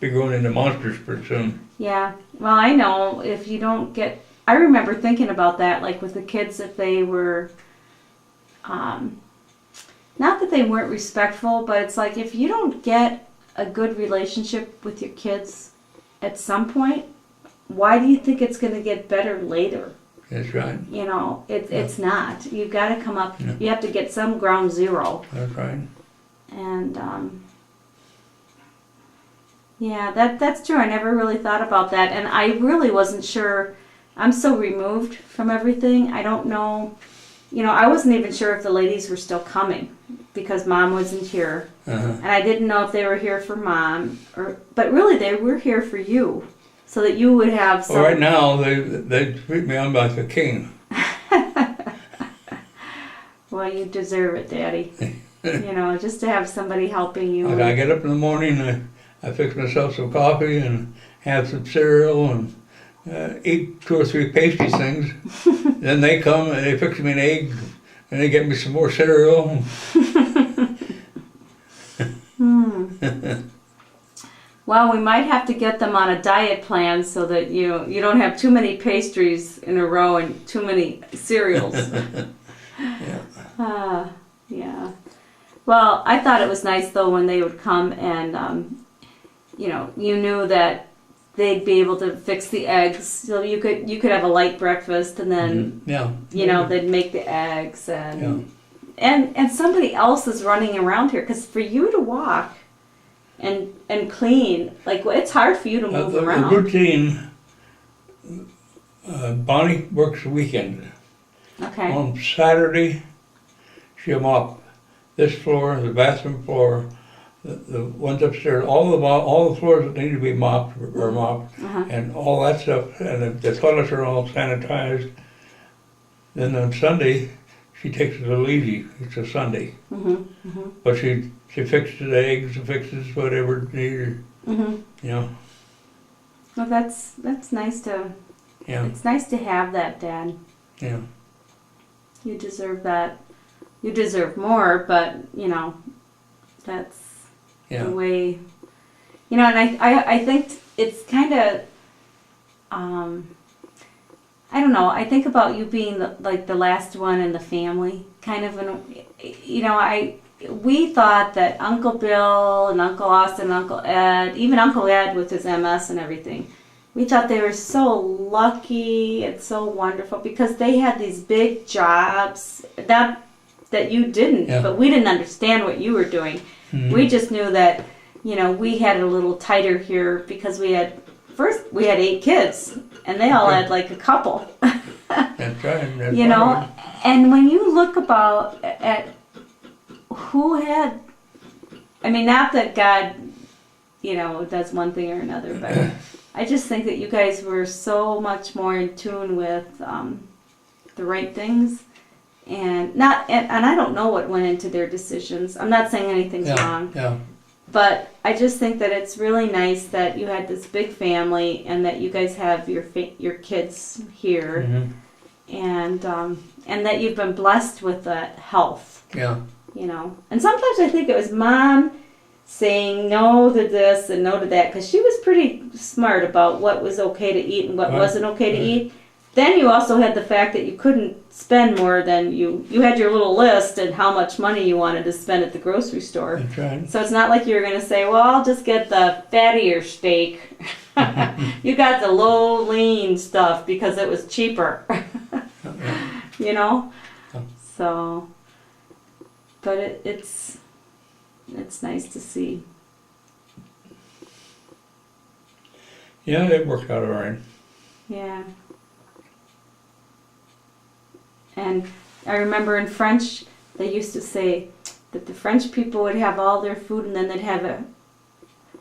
be going into monsters pretty soon. Yeah. Well, I know if you don't get... I remember thinking about that, like with the kids, if they were... not that they weren't respectful, but it's like if you don't get a good relationship with your kids at some point, why do you think it's going to get better later? That's right. You know, it's not. You've got to come up, you have to get some ground zero. That's right. And, yeah, that's true. I never really thought about that. And I really wasn't sure. I'm so removed from everything. I don't know. You know, I wasn't even sure if the ladies were still coming because Mom wasn't here. And I didn't know if they were here for Mom. But really, they were here for you. So that you would have some... Well, right now, they treat me on like a king. Well, you deserve it, Daddy. You know, just to have somebody helping you. Like I get up in the morning, I fix myself some coffee and have some cereal and eat 2 or 3 pastry things. Then they come and they fix me an egg and they get me some more cereal. Well, we might have to get them on a diet plan so that you don't have too many pastries in a row and too many cereals. Yeah. Well, I thought it was nice though when they would come and you know, you knew that they'd be able to fix the eggs, so you could have a light breakfast and then you know they'd make the eggs and somebody else is running around here because for you to walk and clean, like it's hard for you to move around. The routine, Bonnie works the weekend. Okay. On Saturday, she'll mop this floor, the bathroom floor, the ones upstairs, all the floors that need to be mopped are mopped, and all that stuff, and the toilets are all sanitized. Then on Sunday, she takes it a little easy. It's a Sunday, but she fixes the eggs, fixes whatever needed. You know. Well, that's nice to. Yeah. It's nice to have that, Dad. Yeah. You deserve that. You deserve more, but you know, that's the way. You know, and I think it's kind of. I don't know. I think about you being like the last one in the family, kind of. You know, we thought that Uncle Bill and Uncle Austin and Uncle Ed, even Uncle Ed with his MS and everything, we thought they were so lucky and so wonderful because they had these big jobs that you didn't, but we didn't understand what you were doing. We just knew that, you know, we had it a little tighter here because we had 8 kids and they all had like a couple. That's right. You know, and when you look at who had, I mean, not that God, you know, does one thing or another, but I just think that you guys were so much more in tune with the right things, and I don't know what went into their decisions. I'm not saying anything's wrong. Yeah. But I just think that it's really nice that you had this big family and that you guys have your kids here, and that you've been blessed with that health. Yeah. You know, and sometimes I think it was Mom saying no to this and no to that because she was pretty smart about what was okay to eat and what wasn't okay to eat. Then you also had the fact that you couldn't spend more than you had your little list and how much money you wanted to spend at the grocery store. That's right. So it's not like you were going to say, well, I'll just get the fattier steak. You got the low lean stuff because it was cheaper. You know? So, but it's nice to see. Yeah, it worked out all right. Yeah. And I remember in French, they used to say that the French people would have all their food and then they'd have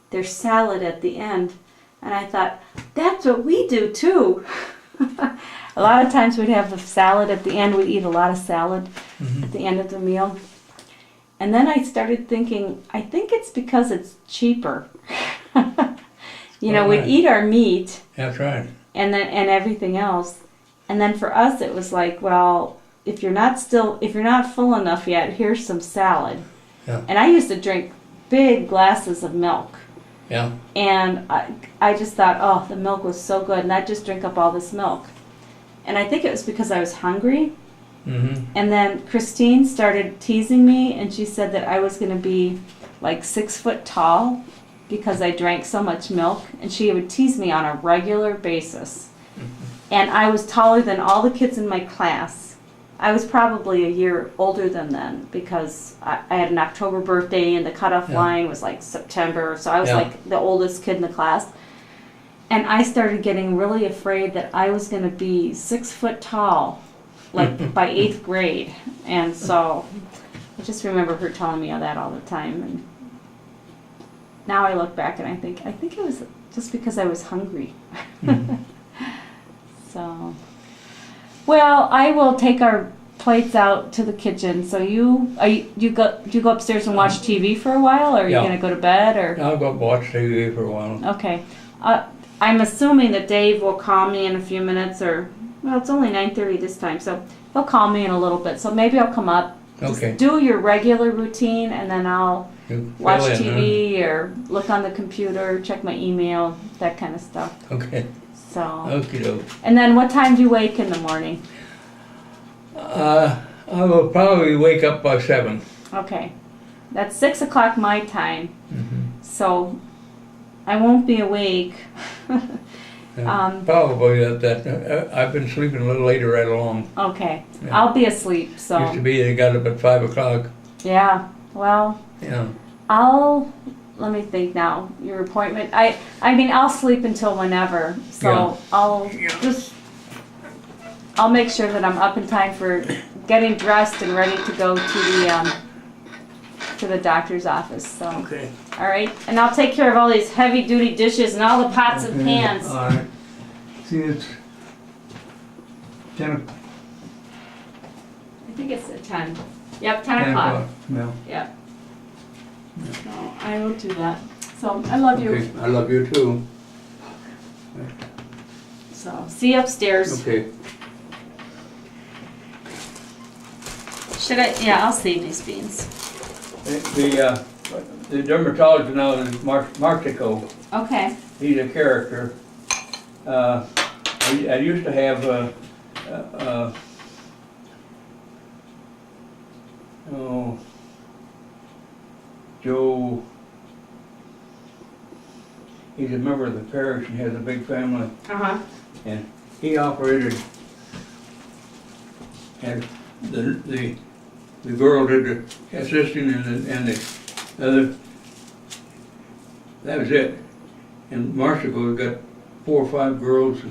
their salad at the end. And I thought, that's what we do too. A lot of times we'd have the salad at the end. We'd eat a lot of salad at the end of the meal. And then I started thinking, I think it's because it's cheaper. You know, we'd eat our meat. That's right. And everything else. And then for us, it was like, well, if you're not full enough yet, here's some salad. Yeah. And I used to drink big glasses of milk. Yeah. And I just thought, oh, the milk was so good, and I'd just drink up all this milk. And I think it was because I was hungry. Mm-hmm. And then Christine started teasing me, and she said that I was going to be like 6 foot tall because I drank so much milk. And she would tease me on a regular basis. And I was taller than all the kids in my class. I was probably a year older than them because I had an October birthday and the cutoff line was like September. So I was like the oldest kid in the class. And I started getting really afraid that I was going to be 6 foot tall, like by 8th grade. And so I just remember her telling me that all the time. And now I look back and I think it was just because I was hungry. So, well, I will take our plates out to the kitchen. So do you go upstairs and watch TV for a while, or are you going to go to bed, or? I'll go watch TV for a while. Okay. I'm assuming that Dave will call me in a few minutes, or, well, it's only 9:30 this time, so he'll call me in a little bit. So maybe I'll come up, just do your regular routine, and then I'll watch TV or look on the computer, check my email, that kind of stuff. Okay. So. Okie doke. And then what time do you wake in the morning? I will probably wake up by 7. Okay. That's 6 o'clock my time. Mm-hmm. So I won't be awake. Probably I've been sleeping a little later right along. Okay. Yeah. I'll be asleep, so. Used to be they got up at 5 o'clock. Yeah. Well. Yeah. Let me think now. Your appointment. I mean, I'll sleep until whenever. So I'll make sure that I'm up in time for getting dressed and ready to go to the doctor's office. So. Okay. All right, and I'll take care of all these heavy-duty dishes and all the pots and pans. All right. See, it's 10. I think it's at 10. Yep, 10 o'clock. Yeah. Yep. So I will do that. So I love you. I love you too. So see you upstairs. Okay. Should I? Yeah, I'll save these beans. The dermatologist now is Martico. Okay. He's a character. I used to have Joe. He's a member of the parish and has a big family. And he operated, and the girl did the assisting and the other. That was it. And Marshall got 4 or 5 girls.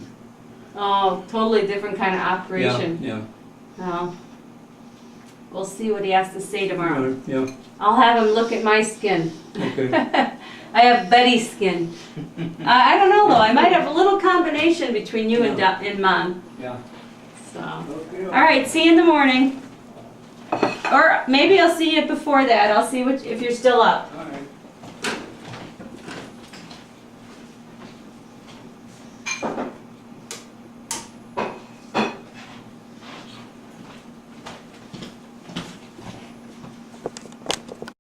Oh, totally different kind of operation. Yeah. Oh. We'll see what he has to say tomorrow. Yeah. I'll have him look at my skin. Okay. I have Betty's skin. I don't know though. I might have a little combination between you and Mom. Yeah. So. All right. See you in the morning. Or maybe I'll see you before that. I'll see if you're still up. All right.